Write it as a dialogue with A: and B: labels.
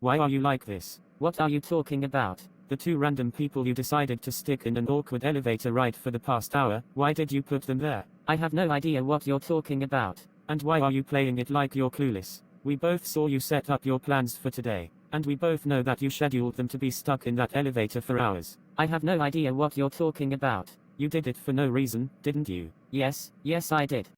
A: Why are you like this?
B: What are you talking about?
A: The two random people you decided to stick in an awkward elevator ride for the past hour, why did you put them there?
B: I have no idea what you're talking about.
A: And why are you playing it like you're clueless? We both saw you set up your plans for today, and we both know that you scheduled them to be stuck in that elevator for hours.
B: I have no idea what you're talking about.
A: You did it for no reason, didn't you?
B: Yes I did.